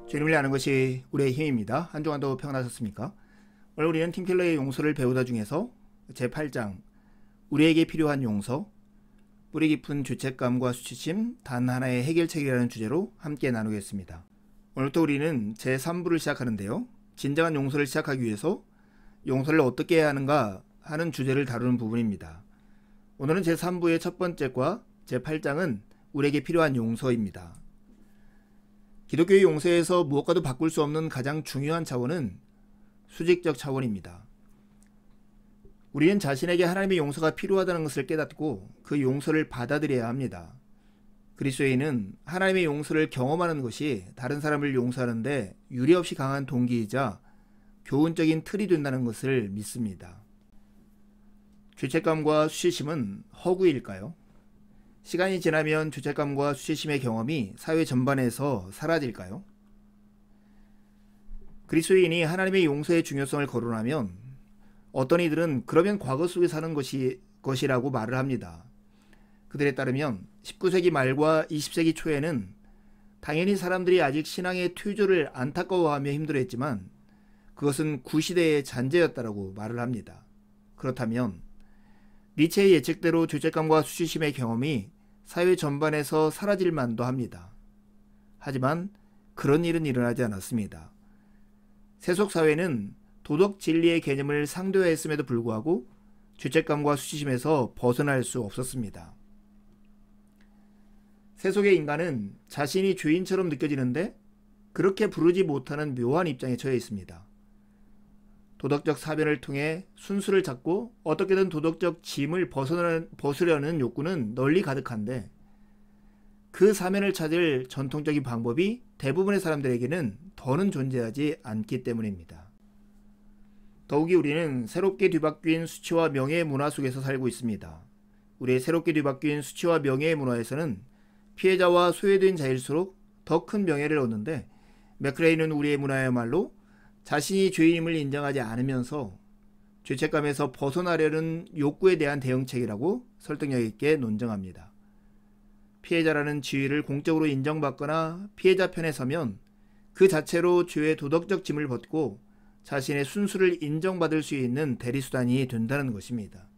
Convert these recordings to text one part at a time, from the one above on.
주님을 아는 것이 우리의 힘입니다. 한 주간도 평안하셨습니까? 오늘 우리는 팀켈러의 용서를 배우다 중에서 제8장 우리에게 필요한 용서, 뿌리 깊은 죄책감과 수치심, 단 하나의 해결책이라는 주제로 함께 나누겠습니다. 오늘부터 우리는 제3부를 시작하는데요. 진정한 용서를 시작하기 위해서 용서를 어떻게 해야 하는가 하는 주제를 다루는 부분입니다. 오늘은 제3부의 첫 번째과 제8장은 우리에게 필요한 용서입니다. 기독교의 용서에서 무엇과도 바꿀 수 없는 가장 중요한 차원은 수직적 차원입니다. 우리는 자신에게 하나님의 용서가 필요하다는 것을 깨닫고 그 용서를 받아들여야 합니다. 그리스도인은 하나님의 용서를 경험하는 것이 다른 사람을 용서하는데 유례없이 강한 동기이자 교훈적인 틀이 된다는 것을 믿습니다. 죄책감과 수치심은 허구일까요? 시간이 지나면 죄책감과 수치심의 경험이 사회 전반에서 사라질까요? 그리스도인이 하나님의 용서의 중요성을 거론하면 어떤 이들은 그러면 과거 속에 사는 것이라고 말을 합니다. 그들에 따르면 19세기 말과 20세기 초에는 당연히 사람들이 아직 신앙의 퇴조를 안타까워하며 힘들어했지만 그것은 구시대의 잔재였다라고 말을 합니다. 그렇다면 니체의 예측대로 죄책감과 수치심의 경험이 사회 전반에서 사라질 만도 합니다. 하지만 그런 일은 일어나지 않았습니다. 세속사회는 도덕 진리의 개념을 상도했음에도 불구하고 죄책감과 수치심에서 벗어날 수 없었습니다. 세속의 인간은 자신이 죄인처럼 느껴지는데 그렇게 부르지 못하는 묘한 입장에 처해 있습니다. 도덕적 사변을 통해 순수를 찾고 어떻게든 도덕적 짐을 벗으려는 욕구는 널리 가득한데 그 사면을 찾을 전통적인 방법이 대부분의 사람들에게는 더는 존재하지 않기 때문입니다. 더욱이 우리는 새롭게 뒤바뀐 수치와 명예의 문화 속에서 살고 있습니다. 우리의 새롭게 뒤바뀐 수치와 명예의 문화에서는 피해자와 소외된 자일수록 더 큰 명예를 얻는데 맥크레이는 우리의 문화야말로 자신이 죄인임을 인정하지 않으면서 죄책감에서 벗어나려는 욕구에 대한 대응책이라고 설득력 있게 논증합니다. 피해자라는 지위를 공적으로 인정받거나 피해자 편에 서면 그 자체로 죄의 도덕적 짐을 벗고 자신의 순수를 인정받을 수 있는 대리수단이 된다는 것입니다.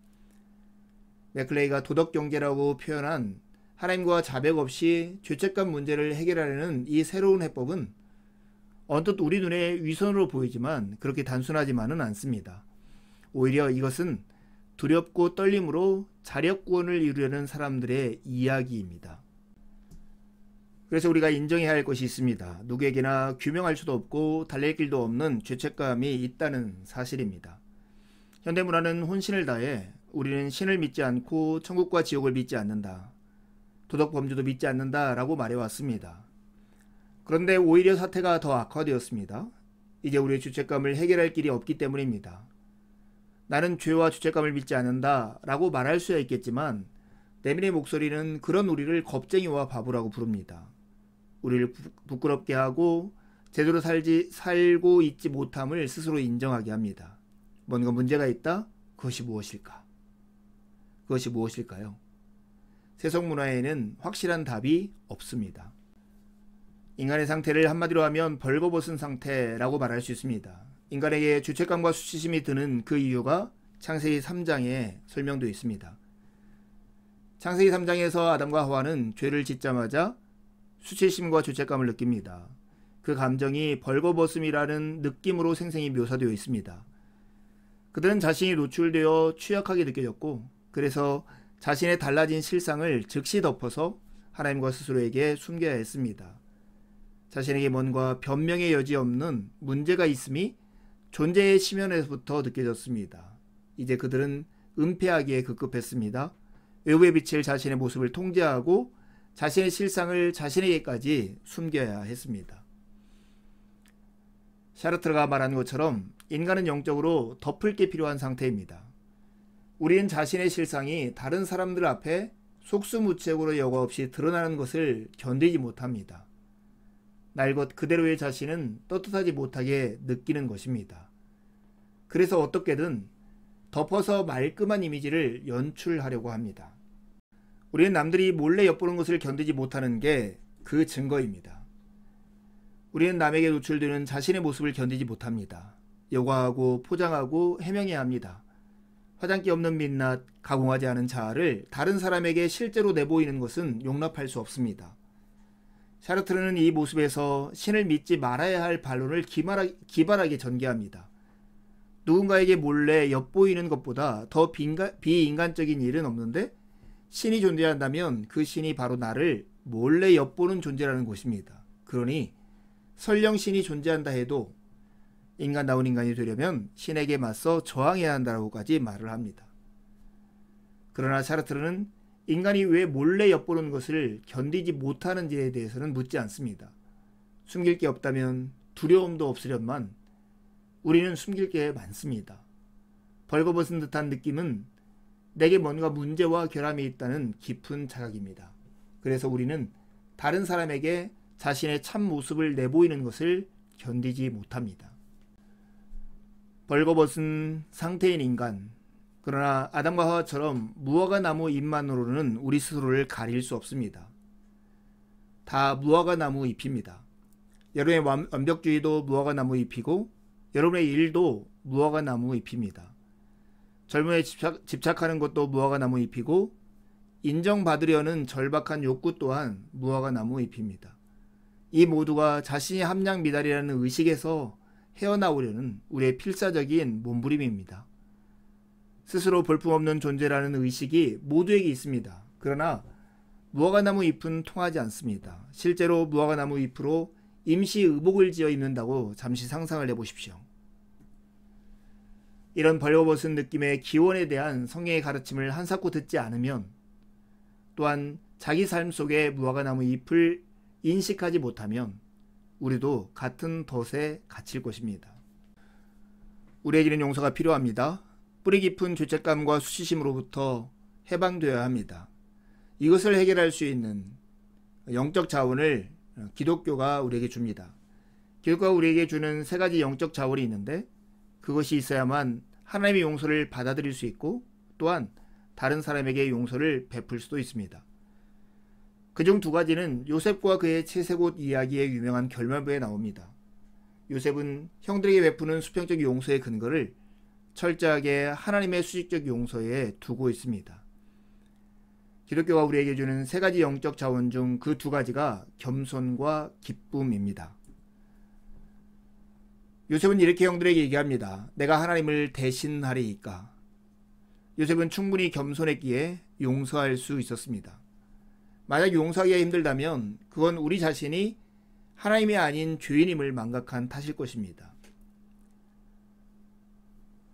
맥클레이가 도덕경제라고 표현한 하나님과 자백 없이 죄책감 문제를 해결하려는 이 새로운 해법은 언뜻 우리 눈에 위선으로 보이지만 그렇게 단순하지만은 않습니다. 오히려 이것은 두렵고 떨림으로 자력구원을 이루려는 사람들의 이야기입니다. 그래서 우리가 인정해야 할 것이 있습니다. 누구에게나 규명할 수도 없고 달랠 길도 없는 죄책감이 있다는 사실입니다. 현대문화는 혼신을 다해 우리는 신을 믿지 않고 천국과 지옥을 믿지 않는다. 도덕범주도 믿지 않는다 라고 말해왔습니다. 그런데 오히려 사태가 더 악화되었습니다. 이제 우리의 죄책감을 해결할 길이 없기 때문입니다. 나는 죄와 죄책감을 믿지 않는다 라고 말할 수야 있겠지만 내면의 목소리는 그런 우리를 겁쟁이와 바보라고 부릅니다. 우리를 부끄럽게 하고 제대로 살고 있지 못함을 스스로 인정하게 합니다. 뭔가 문제가 있다? 그것이 무엇일까? 그것이 무엇일까요? 세속 문화에는 확실한 답이 없습니다. 인간의 상태를 한마디로 하면 벌거벗은 상태라고 말할 수 있습니다. 인간에게 죄책감과 수치심이 드는 그 이유가 창세기 3장에 설명되어 있습니다. 창세기 3장에서 아담과 하와는 죄를 짓자마자 수치심과 죄책감을 느낍니다. 그 감정이 벌거벗음이라는 느낌으로 생생히 묘사되어 있습니다. 그들은 자신이 노출되어 취약하게 느껴졌고 그래서 자신의 달라진 실상을 즉시 덮어서 하나님과 스스로에게 숨겨야 했습니다. 자신에게 뭔가 변명의 여지 없는 문제가 있음이 존재의 심연에서부터 느껴졌습니다. 이제 그들은 은폐하기에 급급했습니다. 외부에 비칠 자신의 모습을 통제하고 자신의 실상을 자신에게까지 숨겨야 했습니다. 샤르트르가 말한 것처럼 인간은 영적으로 덮을 게 필요한 상태입니다. 우리는 자신의 실상이 다른 사람들 앞에 속수무책으로 여과 없이 드러나는 것을 견디지 못합니다. 날 것 그대로의 자신은 떳떳하지 못하게 느끼는 것입니다. 그래서 어떻게든 덮어서 말끔한 이미지를 연출하려고 합니다. 우리는 남들이 몰래 엿보는 것을 견디지 못하는 게 그 증거입니다. 우리는 남에게 노출되는 자신의 모습을 견디지 못합니다. 요구하고 포장하고 해명해야 합니다. 화장기 없는 민낯, 가공하지 않은 자아를 다른 사람에게 실제로 내보이는 것은 용납할 수 없습니다. 샤르트르는 이 모습에서 신을 믿지 말아야 할 반론을 기발하게 전개합니다. 누군가에게 몰래 엿보이는 것보다 더 비인간적인 일은 없는데 신이 존재한다면 그 신이 바로 나를 몰래 엿보는 존재라는 것입니다. 그러니 설령 신이 존재한다 해도 인간다운 인간이 되려면 신에게 맞서 저항해야 한다고까지 말을 합니다. 그러나 샤르트르는 인간이 왜 몰래 엿보는 것을 견디지 못하는지에 대해서는 묻지 않습니다. 숨길 게 없다면 두려움도 없으련만 우리는 숨길 게 많습니다. 벌거벗은 듯한 느낌은 내게 뭔가 문제와 결함이 있다는 깊은 자각입니다. 그래서 우리는 다른 사람에게 자신의 참 모습을 내보이는 것을 견디지 못합니다. 벌거벗은 상태인 인간, 그러나 아담과 하와처럼 무화과 나무 잎만으로는 우리 스스로를 가릴 수 없습니다. 다 무화과 나무 잎입니다. 여러분의 완벽주의도 무화과 나무 잎이고 여러분의 일도 무화과 나무 잎입니다. 젊음에 집착하는 것도 무화과 나무 잎이고 인정받으려는 절박한 욕구 또한 무화과 나무 잎입니다. 이 모두가 자신이 함량 미달이라는 의식에서 헤어나오려는 우리의 필사적인 몸부림입니다. 스스로 볼품없는 존재라는 의식이 모두에게 있습니다. 그러나 무화과나무 잎은 통하지 않습니다. 실제로 무화과나무 잎으로 임시 의복을 지어 입는다고 잠시 상상을 해보십시오. 이런 벌거벗은 느낌의 기원에 대한 성경의 가르침을 한사코 듣지 않으면 또한 자기 삶 속에 무화과나무 잎을 인식하지 못하면 우리도 같은 덫에 갇힐 것입니다. 우리에게는 용서가 필요합니다. 뿌리 깊은 죄책감과 수치심으로부터 해방되어야 합니다. 이것을 해결할 수 있는 영적 자원을 기독교가 우리에게 줍니다. 기독교가 우리에게 주는 세 가지 영적 자원이 있는데 그것이 있어야만 하나님의 용서를 받아들일 수 있고 또한 다른 사람에게 용서를 베풀 수도 있습니다. 그중 두 가지는 요셉과 그의 채색옷 이야기의 유명한 결말부에 나옵니다. 요셉은 형들에게 베푸는 수평적 용서의 근거를 철저하게 하나님의 수직적 용서에 두고 있습니다. 기독교가 우리에게 주는 세 가지 영적 자원 중 그 두 가지가 겸손과 기쁨입니다. 요셉은 이렇게 형들에게 얘기합니다. 내가 하나님을 대신하리이까. 요셉은 충분히 겸손했기에 용서할 수 있었습니다. 만약 용서하기가 힘들다면 그건 우리 자신이 하나님이 아닌 죄인임을 망각한 탓일 것입니다.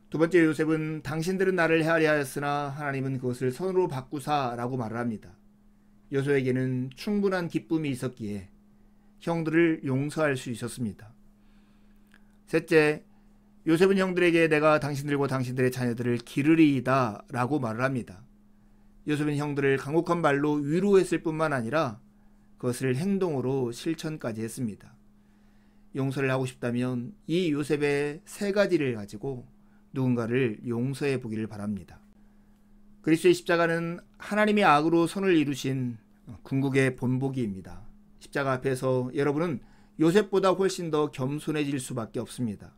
두 번째, 요셉은 당신들은 나를 헤아려 하였으나 하나님은 그것을 선으로 바꾸사 라고 말을 합니다. 요셉에게는 충분한 기쁨이 있었기에 형들을 용서할 수 있었습니다. 셋째, 요셉은 형들에게 내가 당신들과 당신들의 자녀들을 기르리이다 라고 말을 합니다. 요셉은 형들을 간곡한 말로 위로했을 뿐만 아니라 그것을 행동으로 실천까지 했습니다. 용서를 하고 싶다면 이 요셉의 세 가지를 가지고 누군가를 용서해 보기를 바랍니다. 그리스도의 십자가는 하나님의 악으로 선을 이루신 궁극의 본보기입니다. 십자가 앞에서 여러분은 요셉보다 훨씬 더 겸손해질 수밖에 없습니다.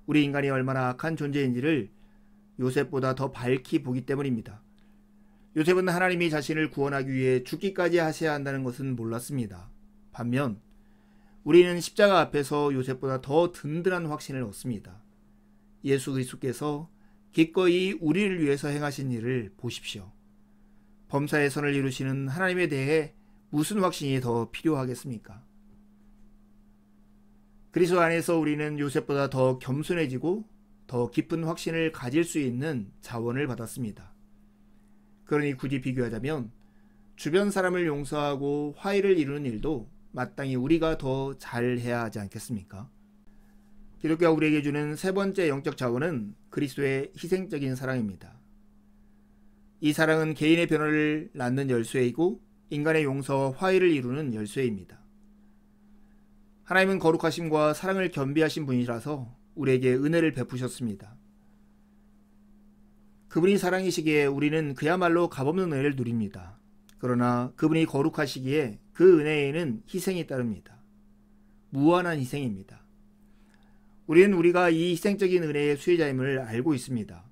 우리 인간이 얼마나 악한 존재인지를 요셉보다 더 밝히 보기 때문입니다. 요셉은 하나님이 자신을 구원하기 위해 죽기까지 하셔야 한다는 것은 몰랐습니다. 반면 우리는 십자가 앞에서 요셉보다 더 든든한 확신을 얻습니다. 예수 그리스도께서 기꺼이 우리를 위해서 행하신 일을 보십시오. 범사의 선을 이루시는 하나님에 대해 무슨 확신이 더 필요하겠습니까? 그리스도 안에서 우리는 요셉보다 더 겸손해지고 더 깊은 확신을 가질 수 있는 자원을 받았습니다. 그러니 굳이 비교하자면 주변 사람을 용서하고 화해를 이루는 일도 마땅히 우리가 더 잘해야 하지 않겠습니까? 기독교가 우리에게 주는 세 번째 영적 자원은 그리스도의 희생적인 사랑입니다. 이 사랑은 개인의 변화를 낳는 열쇠이고 인간의 용서와 화해를 이루는 열쇠입니다. 하나님은 거룩하심과 사랑을 겸비하신 분이라서 우리에게 은혜를 베푸셨습니다. 그분이 사랑이시기에 우리는 그야말로 값없는 은혜를 누립니다. 그러나 그분이 거룩하시기에 그 은혜에는 희생이 따릅니다. 무한한 희생입니다. 우리는 우리가 이 희생적인 은혜의 수혜자임을 알고 있습니다.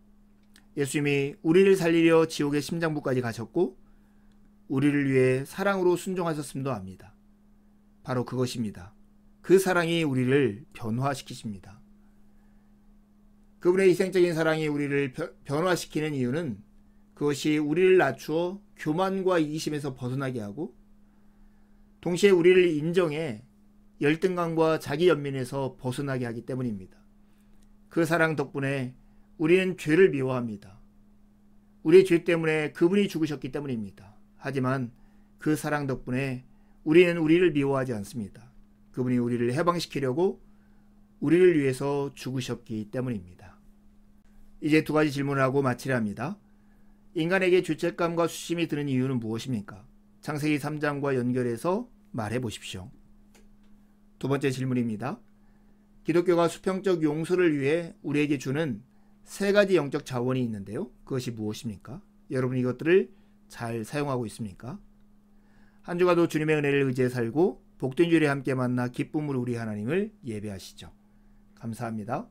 예수님이 우리를 살리려 지옥의 심장부까지 가셨고 우리를 위해 사랑으로 순종하셨음도 압니다. 바로 그것입니다. 그 사랑이 우리를 변화시키십니다. 그분의 희생적인 사랑이 우리를 변화시키는 이유는 그것이 우리를 낮추어 교만과 이기심에서 벗어나게 하고 동시에 우리를 인정해 열등감과 자기 연민에서 벗어나게 하기 때문입니다. 그 사랑 덕분에 우리는 죄를 미워합니다. 우리의 죄 때문에 그분이 죽으셨기 때문입니다. 하지만 그 사랑 덕분에 우리는 우리를 미워하지 않습니다. 그분이 우리를 해방시키려고 우리를 위해서 죽으셨기 때문입니다. 이제 두 가지 질문을 하고 마치려 합니다. 인간에게 죄책감과 수심이 드는 이유는 무엇입니까? 창세기 3장과 연결해서 말해 보십시오. 두 번째 질문입니다. 기독교가 수평적 용서를 위해 우리에게 주는 세 가지 영적 자원이 있는데요. 그것이 무엇입니까? 여러분 이것들을 잘 사용하고 있습니까? 한 주간도 주님의 은혜를 의지해 살고 복된 주일에 함께 만나 기쁨으로 우리 하나님을 예배하시죠. 감사합니다.